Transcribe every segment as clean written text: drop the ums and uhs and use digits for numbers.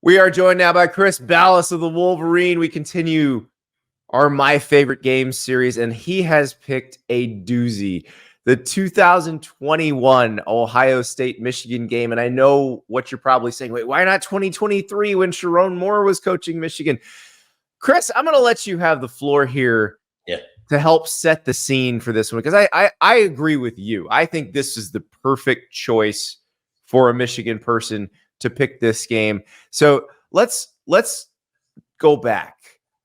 We are joined now by Chris Balas of the Wolverine. We continue our My Favorite Games series, and he has picked a doozy. The 2021 Ohio State-Michigan game. And I know what you're probably saying. Wait, why not 2023 when Sharon Moore was coaching Michigan? Chris, I'm going to let you have the floor here to help set the scene for this one, because I agree with you. I think this is the perfect choice for a Michigan person to pick this game. So let's go back.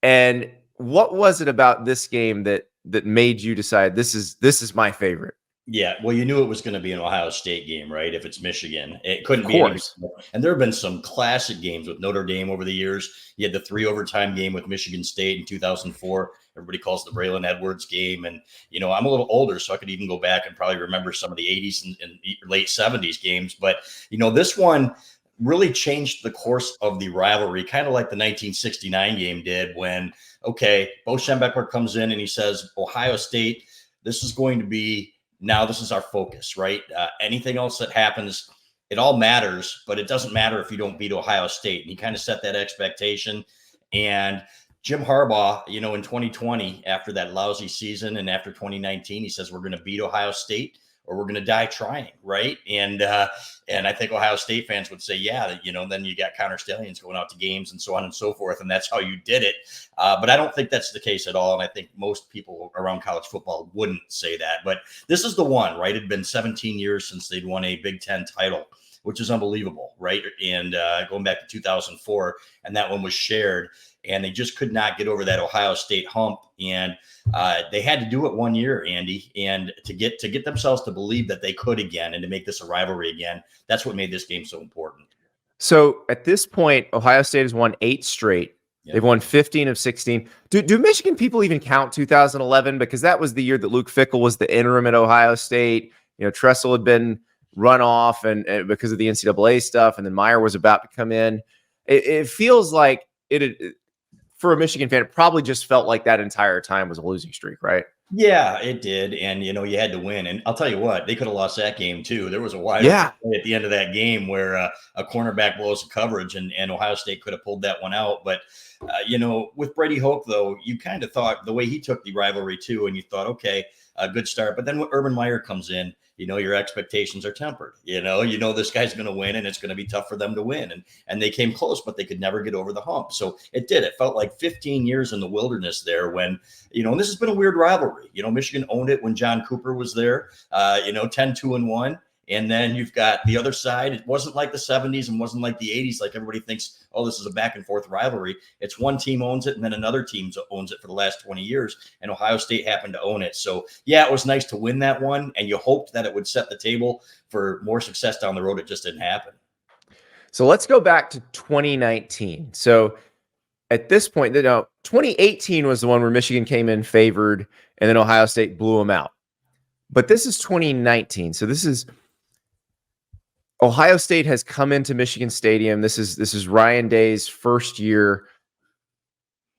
And what was it about this game that made you decide this is my favorite? Yeah, well, you knew it was going to be an Ohio State game, right? If it's Michigan, it couldn't be. And there have been some classic games with Notre Dame over the years. You had the 3 overtime game with Michigan State in 2004. Everybody calls the Braylon Edwards game. And, you know, I'm a little older, so I could even go back and probably remember some of the 80s and late 70s games. But, you know, this one really changed the course of the rivalry, kind of like the 1969 game did when, okay, Bo Schembechler comes in and he says, Ohio State, this is going to be, now this is our focus, right? Anything else that happens, it all matters, but it doesn't matter if you don't beat Ohio State. And he kind of set that expectation. And Jim Harbaugh, you know, in 2020, after that lousy season and after 2019, he says, we're going to beat Ohio State or we're going to die trying, right? And I think Ohio State fans would say, yeah, you know, then you got Connor Stallions going out to games and so on and so forth, and that's how you did it. But I don't think that's the case at all, and I think most people around college football wouldn't say that. But this is the one, right? It had been 17 years since they'd won a Big Ten title, which is unbelievable, right? And going back to 2004, and that one was shared, and they just could not get over that Ohio State hump. And they had to do it one year, Andy, and to get themselves to believe that they could again and to make this a rivalry again. That's what made this game so important. So at this point, Ohio State has won 8 straight. Yep. They've won 15 of 16. Do Michigan people even count 2011? Because that was the year that Luke Fickell was the interim at Ohio State. You know, Tressel had been run off and because of the NCAA stuff, and then Meyer was about to come in. It feels like for a Michigan fan, it probably just felt like that entire time was a losing streak, right? Yeah, it did. And, you know, you had to win. And I'll tell you what, they could have lost that game too. There was a wide open play at the end of that game where a cornerback blows coverage and Ohio State could have pulled that one out. But, you know, with Brady Hoke, though, you kind of thought the way he took the rivalry too, and you thought, okay, a good start. But then when Urban Meyer comes in, you know, your expectations are tempered. You know this guy's going to win and it's going to be tough for them to win. And they came close, but they could never get over the hump. So it did. It felt like 15 years in the wilderness there when, you know, and this has been a weird rivalry. You know, Michigan owned it when John Cooper was there, 10-2-1. And then you've got the other side. It wasn't like the 70s and wasn't like the 80s, like everybody thinks, oh, this is a back and forth rivalry. It's one team owns it and then another team owns it for the last 20 years. And Ohio State happened to own it. So, yeah, it was nice to win that one. And you hoped that it would set the table for more success down the road. It just didn't happen. So let's go back to 2019. So at this point, 2018 was the one where Michigan came in favored and then Ohio State blew them out. But this is 2019. So this is Ohio State has come into Michigan Stadium. This is Ryan Day's first year,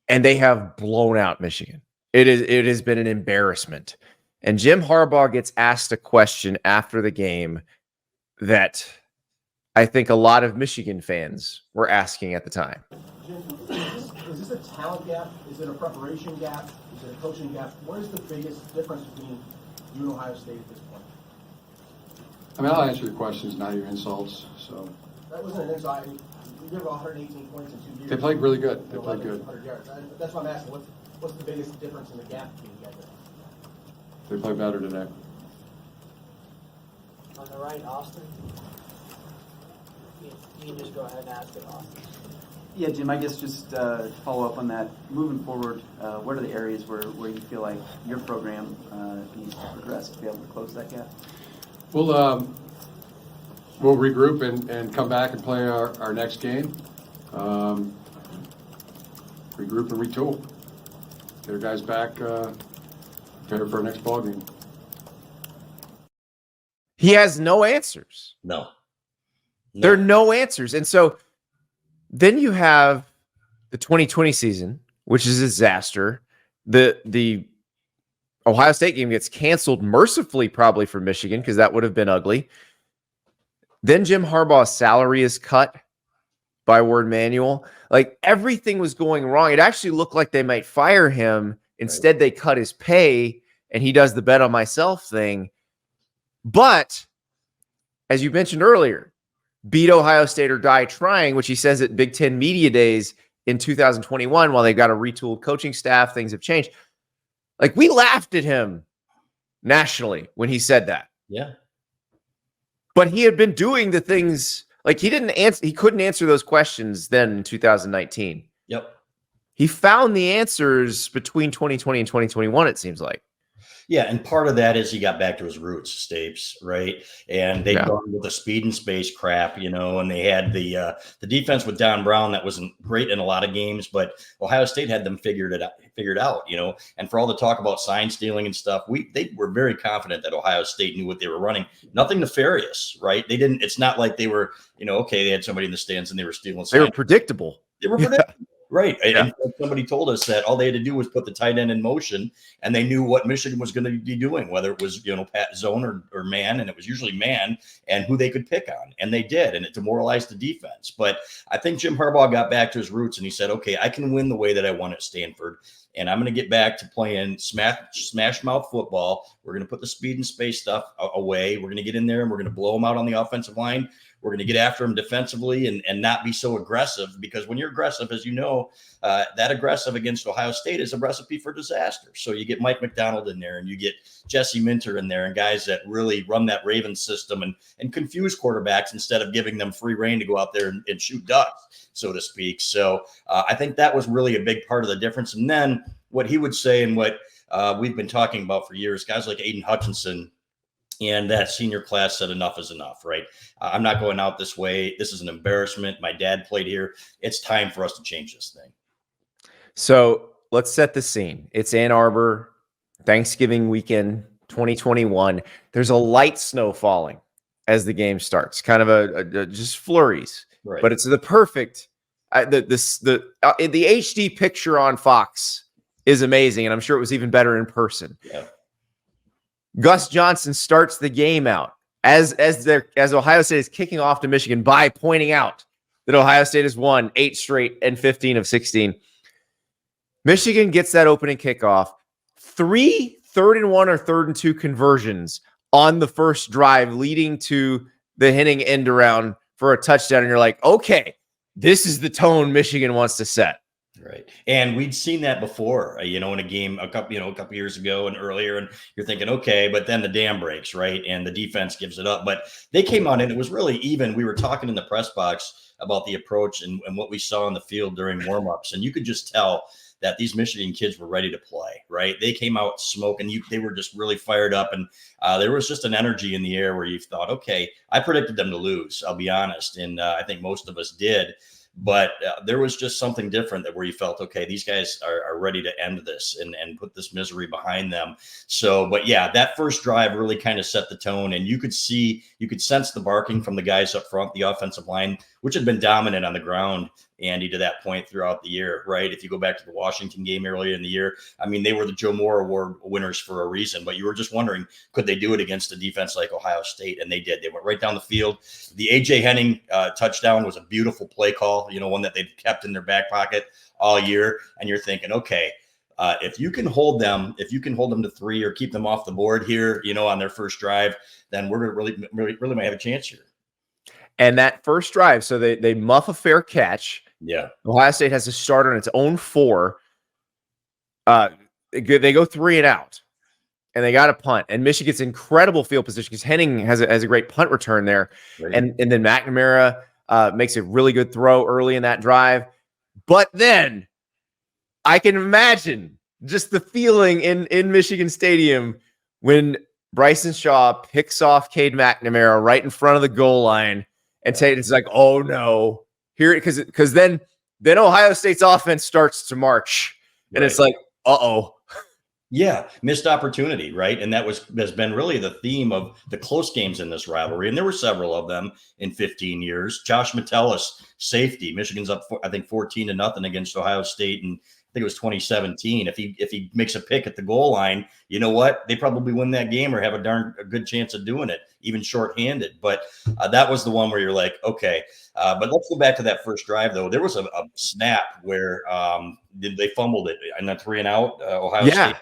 and they have blown out Michigan. It has been an embarrassment. And Jim Harbaugh gets asked a question after the game that I think a lot of Michigan fans were asking at the time. Jim, is this a talent gap? Is it a preparation gap? Is it a coaching gap? What is the biggest difference between you and Ohio State at this point? I mean, I'll answer your questions, not your insults. So that wasn't an insult. You gave 118 points in 2 years. They played really good. They played good. 100 yards. That's what I'm asking. What's the biggest difference in the gap between you guys? They played better today. On the right, Austin. You can just go ahead and ask it, Austin. Yeah, Jim, I guess just follow up on that. Moving forward, what are the areas where you feel like your program needs to progress to be able to close that gap? We'll regroup and come back and play our next game. Regroup and retool. Get our guys back, prepare for our next ball game. He has no answers. No. There are no answers. And so then you have the 2020 season, which is a disaster. The Ohio State game gets canceled mercifully, probably for Michigan, because that would have been ugly. Then Jim Harbaugh's salary is cut. by Ward Manuel. Like everything was going wrong. It actually looked like they might fire him. Instead, they cut his pay and he does the bet on myself thing. But as you mentioned earlier, beat Ohio State or die trying, which he says at Big Ten Media Days in 2021, while they've got a retooled coaching staff, things have changed. Like we laughed at him nationally when he said that. Yeah. But he had been doing the things like he couldn't answer those questions then in 2019. Yep. He found the answers between 2020 and 2021, it seems like. Yeah, and part of that is he got back to his roots, Stapes, right? And they'd gone with the speed and space crap, and they had the defense with Don Brown that wasn't great in a lot of games, but Ohio State had them figured out, And for all the talk about sign stealing and stuff, they were very confident that Ohio State knew what they were running. Nothing nefarious, right? They didn't. It's not like they were, okay, they had somebody in the stands and they were stealing signs. They were predictable. They were predictable. Right. Yeah. And somebody told us that all they had to do was put the tight end in motion and they knew what Michigan was going to be doing, whether it was, pat zone or man. And it was usually man and who they could pick on. And they did. And it demoralized the defense. But I think Jim Harbaugh got back to his roots and he said, okay, I can win the way that I won at Stanford. And I'm going to get back to playing smash mouth football. We're going to put the speed and space stuff away. We're going to get in there and we're going to blow them out on the offensive line. We're going to get after them defensively and not be so aggressive, because when you're aggressive, as you know, that aggressive against Ohio State is a recipe for disaster. So you get Mike McDonald in there and you get Jesse Minter in there and guys that really run that Ravens system and confuse quarterbacks instead of giving them free reign to go out there and shoot ducks, so to speak. So I think that was really a big part of the difference. And then what he would say and what we've been talking about for years, guys like Aiden Hutchinson and that senior class said enough is enough, right? I'm not going out this way. This is an embarrassment. My dad played here. It's time for us to change this thing. So let's set the scene. It's Ann Arbor, Thanksgiving weekend, 2021. There's a light snow falling as the game starts, kind of a just flurries, Right. But it's the perfect. The HD picture on Fox is amazing, and I'm sure it was even better in person. Yeah. Gus Johnson starts the game out as Ohio State is kicking off to Michigan by pointing out that Ohio State has won 8 straight and 15 of 16. Michigan gets that opening kickoff. 3 3rd-and-1 or 3rd-and-2 conversions on the first drive, leading to the Henning end around for a touchdown. And you're like, okay, this is the tone Michigan wants to set. Right. And we'd seen that before, in a game a couple years ago and earlier, and you're thinking, okay, but then the dam breaks, right? And the defense gives it up. But they came on and it was really even. We were talking in the press box about the approach and what we saw on the field during warmups. And you could just tell that these Michigan kids were ready to play, right? They came out smoking. They were just really fired up. And there was just an energy in the air where you thought, okay, I predicted them to lose, I'll be honest. And I think most of us did. But there was just something different that where you felt, okay, these guys are ready to end this and put this misery behind them. So, but yeah, that first drive really kind of set the tone, and you could sense the barking from the guys up front, the offensive line, which had been dominant on the ground, Andy, to that point throughout the year, right? If you go back to the Washington game earlier in the year, I mean, they were the Joe Moore Award winners for a reason, but you were just wondering, could they do it against a defense like Ohio State? And they did. They went right down the field. The A.J. Henning touchdown was a beautiful play call, one that they've kept in their back pocket all year. And you're thinking, okay, if you can hold them to 3 or keep them off the board here, on their first drive, then we're really might have a chance here. And that first drive, so they muff a fair catch. Yeah. Ohio State has to start on its own 4. They go 3 and out, and they got a punt. And Michigan gets incredible field position because Henning has a great punt return there. Right. And then McNamara makes a really good throw early in that drive. But then I can imagine just the feeling in Michigan Stadium when Bryson Shaw picks off Cade McNamara right in front of the goal line. And Tatum's like, oh no, here, because then Ohio State's offense starts to march, and It's like, uh-oh. Yeah, missed opportunity, right? And that has been really the theme of the close games in this rivalry, and there were several of them in 15 years. Josh Metellus, safety, Michigan's up, I think 14-0 against Ohio State, and think it was 2017. If he makes a pick at the goal line, you know what? They probably win that game or have a good chance of doing it, even shorthanded. But that was the one where you're like, okay. But let's go back to that first drive, though. There was a snap where they fumbled it and a 3-and-out Ohio State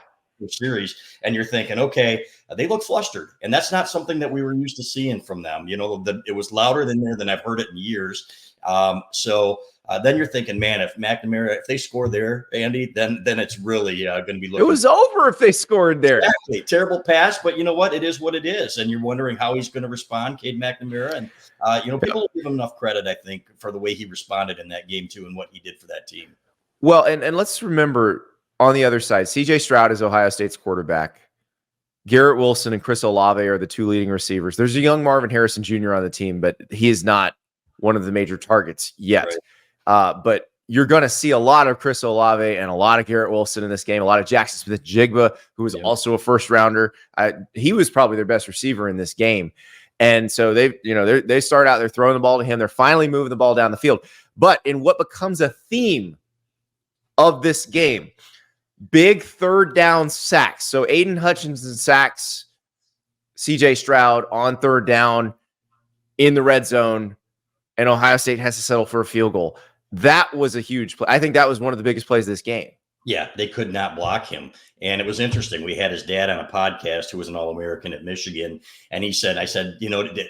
series, and you're thinking, okay, they look flustered, and that's not something that we were used to seeing from them. You know, it was louder than I've heard it in years. So then you're thinking, man, if McNamara, if they score there, Andy, then it's really going to be looking. It was over if they scored there. Exactly. Terrible pass, but you know what? It is what it is, and you're wondering how he's going to respond, Cade McNamara, and people don't give him enough credit, I think, for the way he responded in that game too, and what he did for that team. Well, and let's remember on the other side, C.J. Stroud is Ohio State's quarterback. Garrett Wilson and Chris Olave are the two leading receivers. There's a young Marvin Harrison Jr. on the team, but he is not one of the major targets yet. Right. But you're going to see a lot of Chris Olave and a lot of Garrett Wilson in this game, a lot of Jackson Smith-Jigba, who was also a first rounder. He was probably their best receiver in this game. And so they start out, they're throwing the ball to him. They're finally moving the ball down the field. But in what becomes a theme of this game, big third down sacks. So Aiden Hutchinson sacks CJ Stroud on third down in the red zone, and Ohio State has to settle for a field goal. That was a huge play. I think that was one of the biggest plays of this game. Yeah, they could not block him. And it was interesting. We had his dad on a podcast who was an All-American at Michigan. And I said,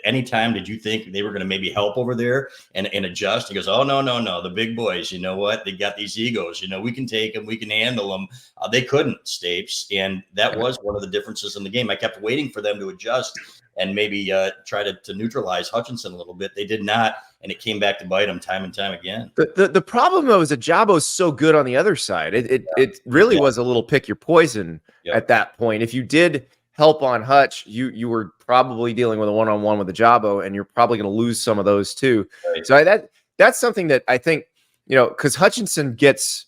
anytime did you think they were going to maybe help over there and adjust? He goes, oh, no. The big boys, you know what? They got these egos. We can take them. We can handle them. They couldn't, Stapes. And that was one of the differences in the game. I kept waiting for them to adjust and maybe try to neutralize Hutchinson a little bit. They did not. And it came back to bite him time and time again. The problem, though, is that Jabo's so good on the other side. It really was a little pick your poison at that point. If you did help on Hutch, you were probably dealing with a one-on-one with the Jabo, and you're probably going to lose some of those too. Right. So that's something that I think, because Hutchinson gets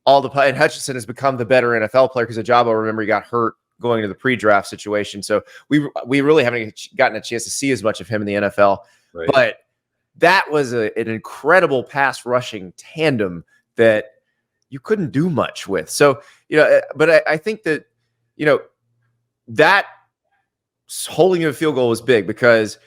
all the play, and Hutchinson has become the better NFL player because Jabo, remember, he got hurt going into the pre-draft situation. So we really haven't gotten a chance to see as much of him in the NFL. Right. But that was an incredible pass rushing tandem that you couldn't do much with. So, but I think that, that holding a field goal was big because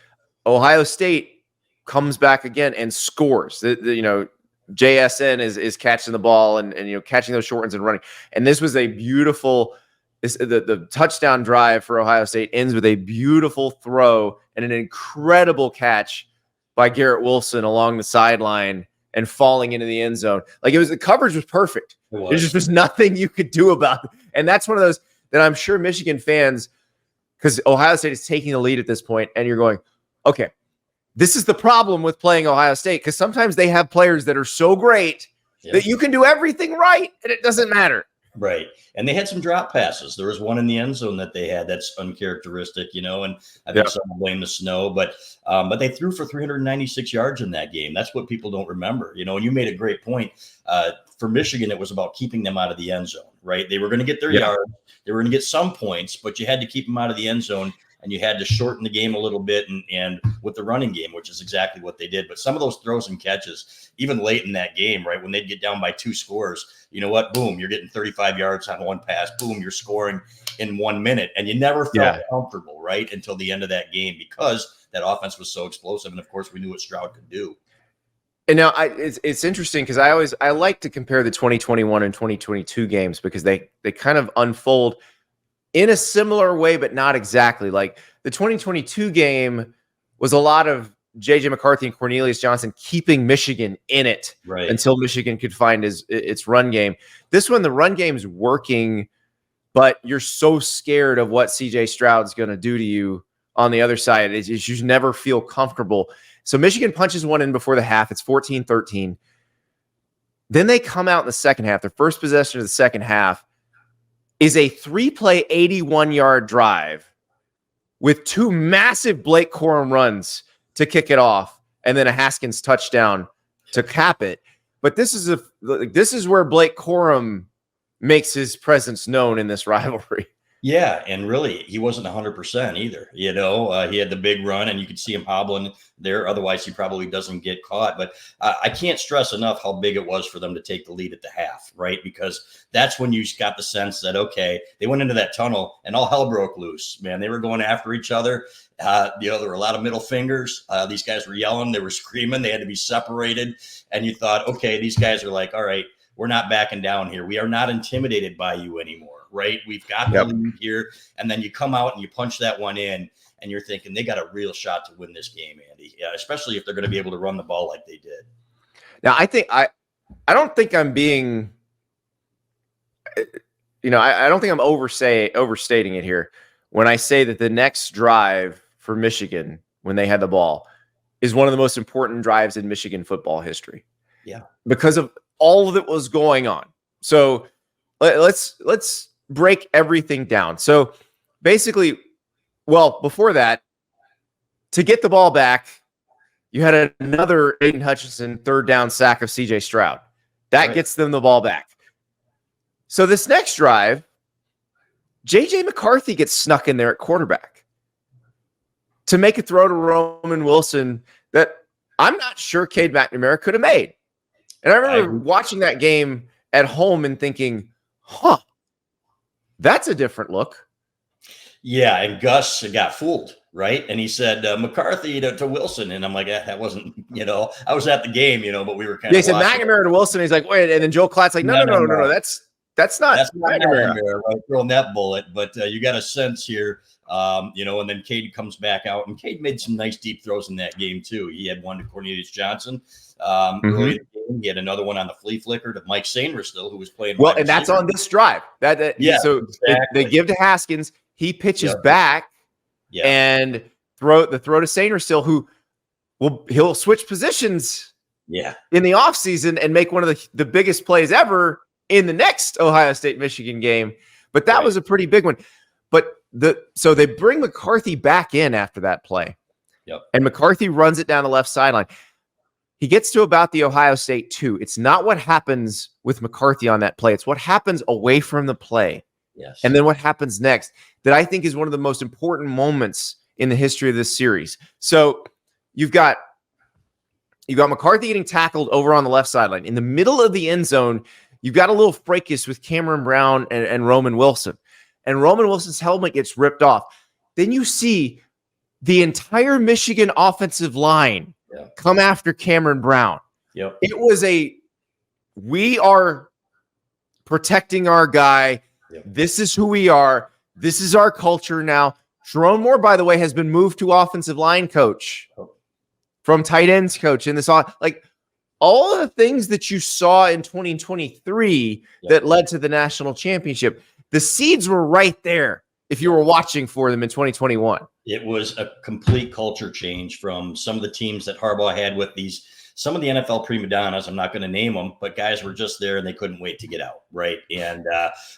Ohio State comes back again and scores. JSN is catching the ball and catching those short ones and running. And this was a beautiful, the touchdown drive for Ohio State ends with a beautiful throw and an incredible catch by Garrett Wilson along the sideline and falling into the end zone. Like the coverage was perfect. There's just nothing you could do about it. And that's one of those that I'm sure Michigan fans, because Ohio State is taking the lead at this point, and you're going, okay, this is the problem with playing Ohio State, because sometimes they have players that are so great that you can do everything right, and it doesn't matter. Right. And they had some drop passes. There was one in the end zone that they had that's uncharacteristic, and I think some blame the snow, but they threw for 396 yards in that game. That's what people don't remember, and you made a great point. For Michigan, it was about keeping them out of the end zone, right? They were going to get their yards. They were going to get some points, but you had to keep them out of the end zone, and you had to shorten the game a little bit and with the running game, which is exactly what they did. But some of those throws and catches, even late in that game, right, when they'd get down by 2 scores, you know what? Boom, you're getting 35 yards on one pass. Boom, you're scoring in 1 minute. And you never felt comfortable, right, until the end of that game because that offense was so explosive. And, of course, we knew what Stroud could do. And now it's interesting because I like to compare the 2021 and 2022 games because they kind of unfold in a similar way, but not exactly. Like the 2022 game was a lot of J.J. McCarthy and Cornelius Johnson keeping Michigan in it until Michigan could find its run game. This one, the run game's working, but you're so scared of what C.J. Stroud's going to do to you on the other side. You never feel comfortable. So Michigan punches one in before the half. It's 14-13. Then they come out in the second half. Their first possession of the second half is a 3-play, 81-yard drive with 2 massive Blake Corum runs to kick it off, and then a Haskins touchdown to cap it. But this is where Blake Corum makes his presence known in this rivalry. Yeah, and really, he wasn't 100% either. He had the big run, and you could see him hobbling there. Otherwise, he probably doesn't get caught. But I can't stress enough how big it was for them to take the lead at the half, right? Because that's when you got the sense that, okay, they went into that tunnel and all hell broke loose, man. They were going after each other. There were a lot of middle fingers. These guys were yelling. They were screaming. They had to be separated. And you thought, okay, these guys are like, all right, we're not backing down here. We are not intimidated by you anymore. Right. We've got the lead here. And then you come out and you punch that one in and you're thinking they got a real shot to win this game, Andy, especially if they're going to be able to run the ball like they did. Now, I don't think I'm being, I don't think I'm overstating it here when I say that the next drive for Michigan when they had the ball is one of the most important drives in Michigan football history. Yeah. Because of all that was going on. So let's break everything down. So basically, well, before that, to get the ball back, you had another Aiden Hutchinson third down sack of CJ Stroud. That gets them the ball back. So this next drive, JJ McCarthy gets snuck in there at quarterback to make a throw to Roman Wilson that I'm not sure Cade McNamara could have made. And I remember watching that game at home and thinking, that's a different look. Yeah, and Gus got fooled, right? And he said McCarthy to Wilson, and I'm like, that wasn't, I was at the game, but we were kind of. He said McNamara to Wilson. He's like, wait, and then Joe Klatt's like, no, that's not McNamara, right? Throwing that bullet, but you got a sense here, and then Cade comes back out, and Cade made some nice deep throws in that game too. He had one to Cornelius Johnson. Early in the game. He had another one on the flea flicker to Mike Sainristil, who was playing well, and that's on this drive. So exactly. They give to Haskins. He pitches back and throw to Sainristil, who he'll switch positions in the offseason and make one of the biggest plays ever in the next Ohio State Michigan game. But that was a pretty big one. But so they bring McCarthy back in after that play. And McCarthy runs it down the left sideline. He gets to about the Ohio State 2. It's not what happens with McCarthy on that play. It's what happens away from the play. Yes. And then what happens next that I think is one of the most important moments in the history of this series. So you've got McCarthy getting tackled over on the left sideline. In the middle of the end zone, you've got a little fracas with Cameron Brown and Roman Wilson. And Roman Wilson's helmet gets ripped off. Then you see the entire Michigan offensive line come after Cameron Brown. It was we are protecting our guy. This is who we are. This is our culture now. Jerome Moore, by the way, has been moved to offensive line coach from tight ends coach in this all the things that you saw in 2023 that led to the national championship. The seeds were right there if you were watching for them in 2021. It was a complete culture change from some of the teams that Harbaugh had with some of the NFL prima donnas. I'm not going to name them, but guys were just there and they couldn't wait to get out, right? And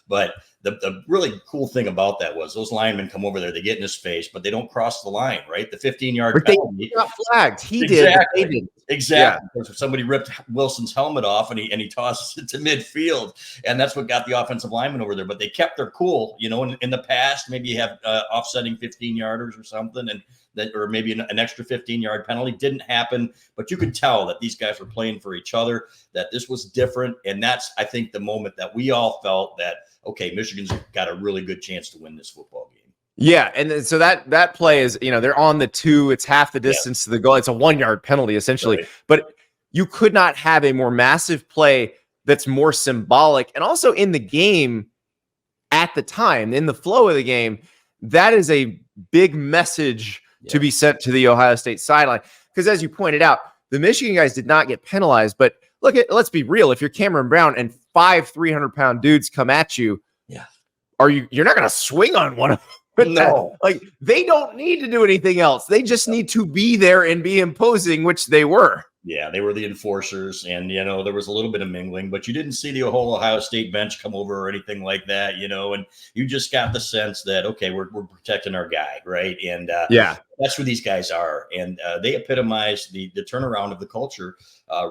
but the really cool thing about that was those linemen come over there, they get in his face, but they don't cross the line, right? The 15-yard penalty. They got flagged. He did. They didn't. Exactly. Yeah. Somebody ripped Wilson's helmet off and he tosses it to midfield. And that's what got the offensive lineman over there. But they kept their cool. In the past, maybe you have offsetting 15-yarders or something, and or maybe an extra 15-yard penalty. Didn't happen. But you could tell that these guys were playing for each other, that this was different. And that's, I think, the moment that we all felt that, okay, Michigan's got a really good chance to win this football game. Yeah, and then, so that play is, they're on the 2. It's half the distance to the goal. It's a 1-yard penalty, essentially. Right. But you could not have a more massive play that's more symbolic. And also in the game at the time, in the flow of the game, that is a big message to be sent to the Ohio State sideline. Because as you pointed out, the Michigan guys did not get penalized. But let's be real. If you're Cameron Brown and 5 300-pound dudes come at you, you're not going to swing on one of them. But no, they don't need to do anything else. They just need to be there and be imposing, which they were. Yeah, they were the enforcers, and there was a little bit of mingling, but you didn't see the whole Ohio State bench come over or anything like that, and you just got the sense that okay, we're protecting our guy, right? And Yeah. that's who these guys are, and they epitomize the turnaround of the culture.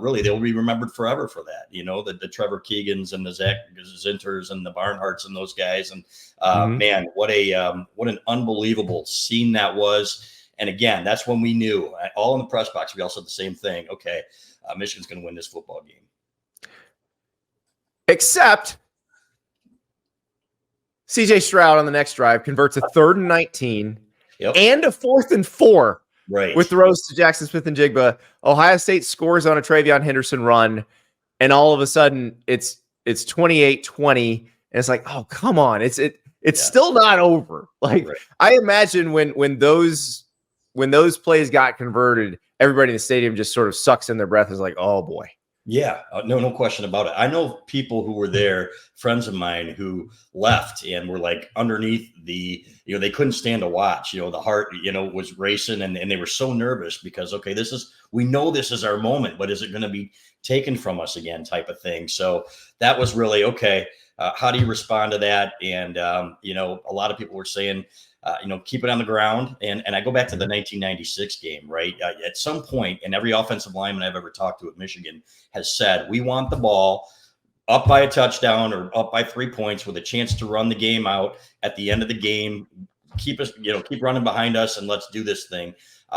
Really, they'll be remembered forever for that. The Trevor Keegans and the Zach Zinters and the Barnharts and those guys, and man, what an unbelievable scene that was. And again, that's when we knew, all in the press box, we all said the same thing. Okay, Michigan's going to win this football game. Except CJ Stroud on the next drive converts a 3rd and 19 and a 4th and 4 with throws to Jackson Smith and Jigba. Ohio State scores on a Travion Henderson run, and all of a sudden it's 28-20, and it's like, oh, come on. It's still not over. Like, I imagine when those plays got converted, everybody in the stadium just sort of sucks in their breath. Is like, oh boy. Yeah, no question about it. I know people who were there, friends of mine who left and were like underneath the, they couldn't stand to watch, the heart, was racing and they were so nervous because, okay, we know this is our moment, but is it going to be taken from us again type of thing? So that was really, okay, how do you respond to that? And, a lot of people were saying, keep it on the ground. And I go back to the 1996 game, right? At some point, and every offensive lineman I've ever talked to at Michigan has said, we want the ball up by a touchdown or up by 3 points with a chance to run the game out at the end of the game. Keep running behind us and let's do this thing.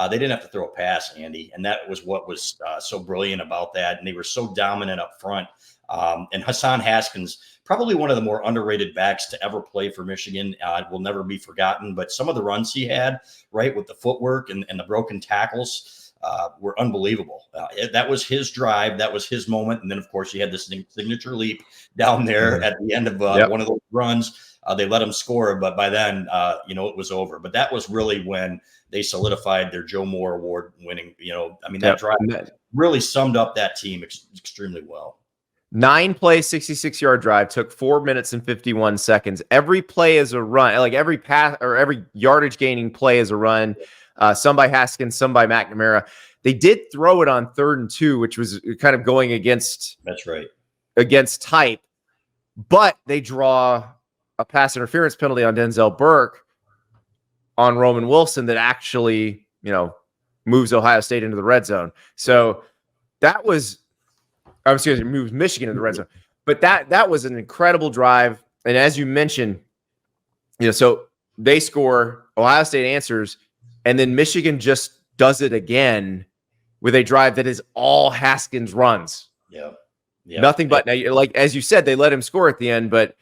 They didn't have to throw a pass, Andy. And that was what was so brilliant about that. And they were so dominant up front. And Hassan Haskins, probably one of the more underrated backs to ever play for Michigan, will never be forgotten. But some of the runs he had, right, with the footwork and the broken tackles were unbelievable. That was his drive. That was his moment. And then, of course, he had this signature leap down there at the end of one of those runs. They let him score, but by then, it was over. But that was really when they solidified their Joe Moore Award winning. That drive really summed up that team extremely well. 9-play, 66-yard drive, took 4 minutes and 51 seconds. Every play is a run, like every pass or every yardage gaining play is a run. Some by Haskins, some by McNamara. They did throw it on 3rd and 2, which was kind of going against. That's right. Against type, but they draw a pass interference penalty on Denzel Burke on Roman Wilson that actually, moves Ohio State into the red zone. So that was. Moves Michigan in the red zone. But that was an incredible drive. And as you mentioned, so they score, Ohio State answers, and then Michigan just does it again with a drive that is all Haskins runs. Yeah. Nothing but, now, like as you said, they let him score at the end, but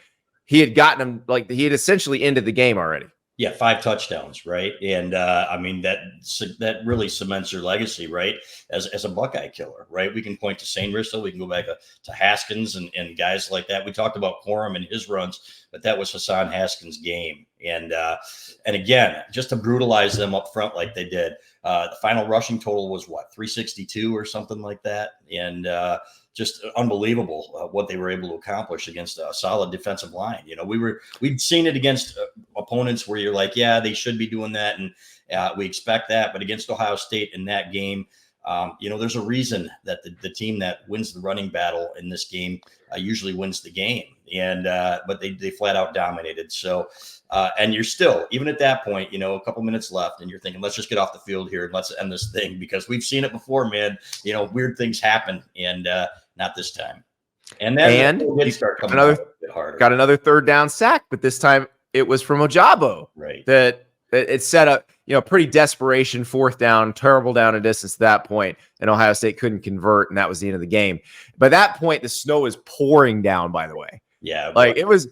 he had gotten him, like he had essentially ended the game already. Yeah, 5 touchdowns, right? And that really cements your legacy, right? As a Buckeye killer, right? We can point to Sainristil, we can go back to Haskins and guys like that. We talked about Corum and his runs, but that was Hassan Haskins' game. And again, just to brutalize them up front like they did. The final rushing total was 362 or something like that, and just unbelievable what they were able to accomplish against a solid defensive line. We'd seen it against opponents where you're like, yeah, they should be doing that, and we expect that. But against Ohio State in that game, there's a reason that the team that wins the running battle in this game usually wins the game. And but they flat out dominated. So and you're still, even at that point, a couple minutes left, and you're thinking, let's just get off the field here and let's end this thing, because we've seen it before, man. Weird things happen, and not this time. And then you start coming a bit harder. Got another 3rd down sack, but this time it was from Ojabo. Right. That it set up, pretty desperation 4th down, terrible down and distance at that point, and Ohio State couldn't convert, and that was the end of the game. By that point, the snow is pouring down, by the way. Yeah. Like it was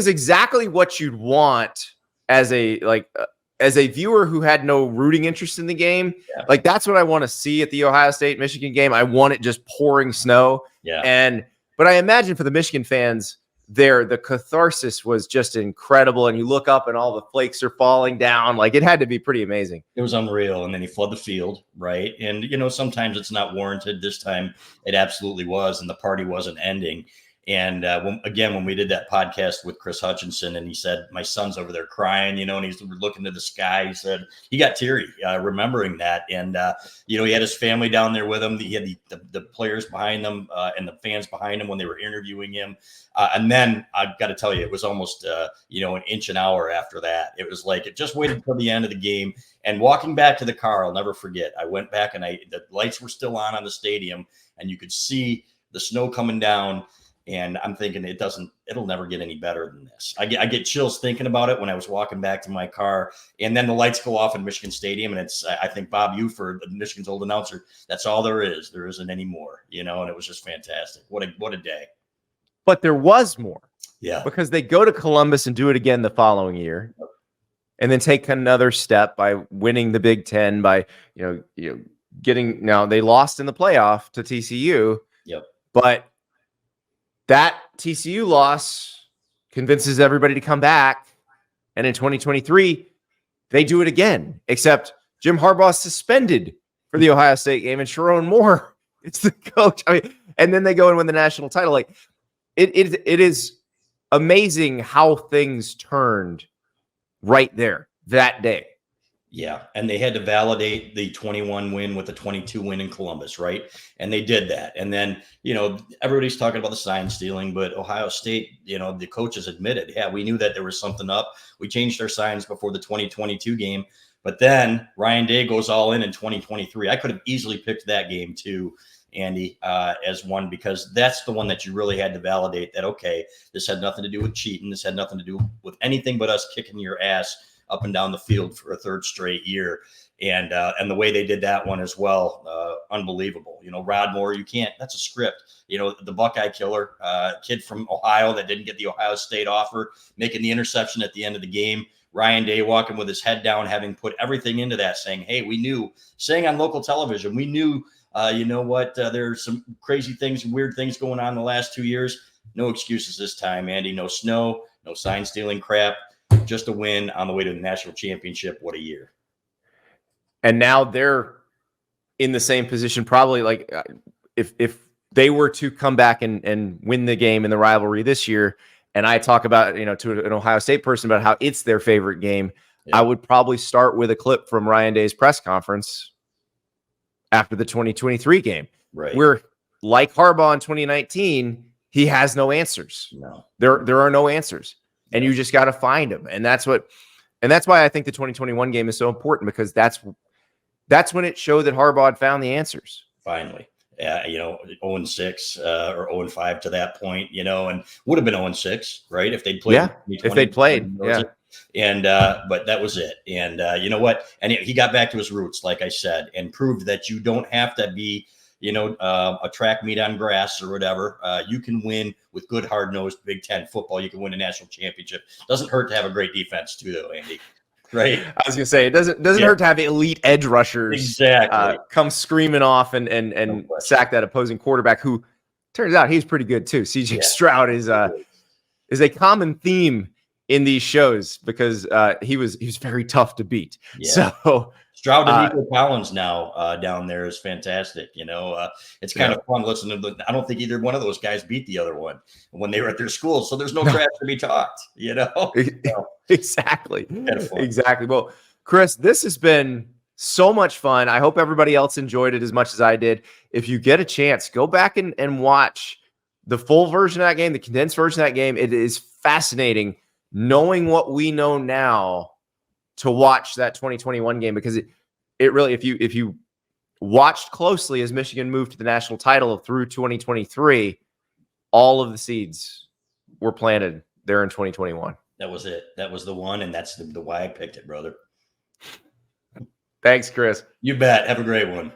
exactly what you'd want as a viewer who had no rooting interest in the game. Yeah. Like that's what I want to see at the Ohio State Michigan game. I want it just pouring snow. Yeah. But I imagine for the Michigan fans there, the catharsis was just incredible. And you look up and all the flakes are falling down. Like it had to be pretty amazing. It was unreal. And then he flooded the field, right? And, sometimes it's not warranted. This time it absolutely was. And the party wasn't ending. And when we did that podcast with Chris Hutchinson, and he said, my son's over there crying, and he's looking to the sky. He said he got teary remembering that. And, he had his family down there with him. He had the players behind them and the fans behind him when they were interviewing him. And then I've got to tell you, it was almost, an inch an hour after that. It was like it just waited until the end of the game. And walking back to the car, I'll never forget. I went back and the lights were still on the stadium, and you could see the snow coming down. And I'm thinking it'll never get any better than this. I get chills thinking about it when I was walking back to my car, and then the lights go off in Michigan Stadium. And I think Bob Uford, Michigan's old announcer, that's all there is. There isn't any more, and it was just fantastic. What a day. But there was more. Yeah. Because they go to Columbus and do it again the following year, and then take another step by winning the Big Ten by, getting, now they lost in the playoff to TCU. Yep. But that TCU loss convinces everybody to come back. And in 2023, they do it again, except Jim Harbaugh is suspended for the Ohio State game, and Sharon Moore is the coach. And then they go and win the national title. Like it is amazing how things turned right there that day. Yeah, and they had to validate the 21 win with the 22 win in Columbus, right? And they did that. And then, everybody's talking about the sign stealing, but Ohio State, the coaches admitted, yeah, we knew that there was something up. We changed our signs before the 2022 game. But then Ryan Day goes all in 2023. I could have easily picked that game too, Andy, as one, because that's the one that you really had to validate that, okay, this had nothing to do with cheating. This had nothing to do with anything but us kicking your ass up and down the field for a third straight year. And the way they did that one as well, unbelievable. Rod Moore, that's a script. The Buckeye killer, kid from Ohio that didn't get the Ohio State offer, making the interception at the end of the game. Ryan Day walking with his head down, having put everything into that, saying, hey, we knew, saying on local television, we knew, there's some crazy things and weird things going on in the last 2 years. No excuses this time, Andy. No snow, no sign stealing crap. Just a win on the way to the national championship. What a year. And now they're in the same position, probably like if they were to come back and win the game in the rivalry this year, and I talk about, to an Ohio State person about how it's their favorite game, I would probably start with a clip from Ryan Day's press conference after the 2023 game. Right. Where, like Harbaugh in 2019, he has no answers. No. There are no answers. And you just got to find them. And that's why I think the 2021 game is so important, because that's when it showed that Harbaugh had found the answers. Finally. 0-6 or 0-5 to that point, and would have been 0-6, right? If they'd played. Yeah, if they'd played. Yeah. And, but that was it. And you know what? And he got back to his roots, like I said, and proved that you don't have to be, a track meet on grass or whatever. You can win with good, hard-nosed Big Ten football. You can win a national championship. Doesn't hurt to have a great defense too, though, Andy. Right? I was gonna say, it doesn't hurt to have elite edge rushers exactly come screaming off and sack that opposing quarterback, who turns out he's pretty good too. CJ Stroud is a common theme in these shows, because he was very tough to beat. Yeah. So Stroud and Nico Collins now down there is fantastic. It's kind of fun listening to I don't think either one of those guys beat the other one when they were at their school. So there's no trash to be talked, Exactly. Exactly. Well, Chris, this has been so much fun. I hope everybody else enjoyed it as much as I did. If you get a chance, go back and watch the full version of that game, the condensed version of that game. It is fascinating knowing what we know now to watch that 2021 game, because it really, if you watched closely as Michigan moved to the national title through 2023, all of the seeds were planted there in 2021. That was it. That was the one, and that's the why I picked it, brother. Thanks, Chris. You bet. Have a great one.